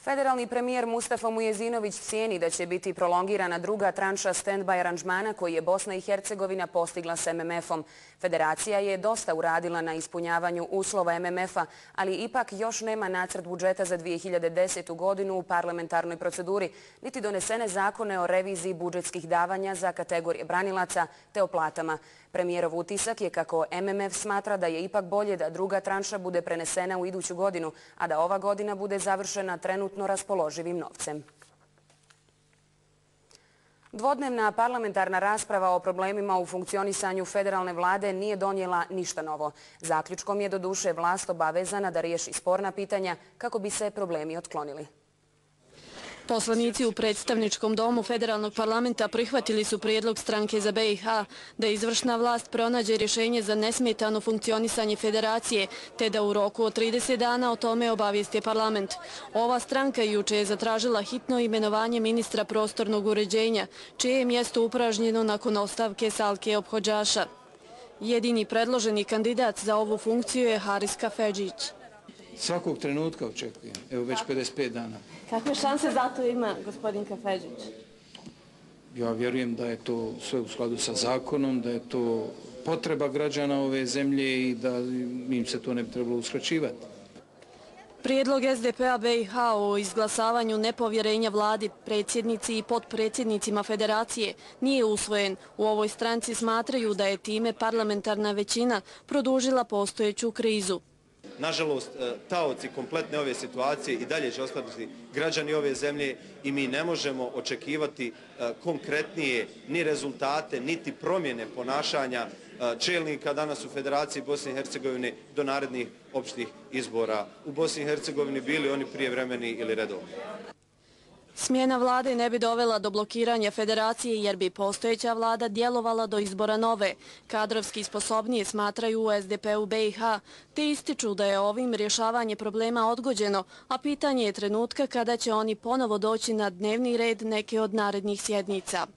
Federalni premijer Mustafa Mujezinović cijeni da će biti prolongirana druga tranša stand-by aranžmana koji je Bosna i Hercegovina postigla s MMF-om. Federacija je dosta uradila na ispunjavanju uslova MMF-a, ali ipak još nema nacrt budžeta za 2010. godinu u parlamentarnoj proceduri, niti donesene zakone o reviziji budžetskih davanja za kategorije branilaca te o platama. Premijerov utisak je kako MMF smatra da je ipak bolje da druga tranša bude prenesena u iduću godinu, a da ova godina bude završena trenutno raspoloživim novcem. Dvodnevna parlamentarna rasprava o problemima u funkcionisanju federalne vlade nije donijela ništa novo. Zaključkom je doduše vlast obavezana da riješi sporna pitanja kako bi se problemi otklonili. Poslanici u predstavničkom domu federalnog parlamenta prihvatili su prijedlog stranke za BiH da izvršna vlast pronađe rješenje za nesmetano funkcionisanje federacije, te da u roku od 30 dana o tome obavijesti parlament. Ova stranka juče je zatražila hitno imenovanje ministra prostornog uređenja, čije je mjesto upražnjeno nakon ostavke Salke Ophodžaša. Jedini predloženi kandidat za ovu funkciju je Haris Kafedžić. Svakog trenutka očekujem, evo već 55 dana. Kakve šanse za to ima gospodin Kafedžić? Ja vjerujem da je to sve u skladu sa zakonom, da je to potreba građana ove zemlje i da im se to ne bi trebalo uskraćivati. Prijedlog SDP-a BiH o izglasavanju nepovjerenja vladi, predsjednici i potpredsjednicima federacije nije usvojen. U ovoj stranci smatraju da je time parlamentarna većina produžila postojeću krizu. Nažalost, taoci kompletne ove situacije i dalje će ostati građani ove zemlje i mi ne možemo očekivati konkretnije ni rezultate, niti promjene ponašanja čelnika danas u Federaciji Bosne i Hercegovine do narednih opštih izbora u Bosni i Hercegovini, bili oni prijevremeni ili redovni. Smjena vlade ne bi dovela do blokiranja federacije jer bi postojeća vlada djelovala do izbora nove. Kadrovski sposobnije smatraju u SDP-u BiH, te ističu da je ovim rješavanje problema odgođeno, a pitanje je trenutka kada će oni ponovo doći na dnevni red neke od narednih sjednica.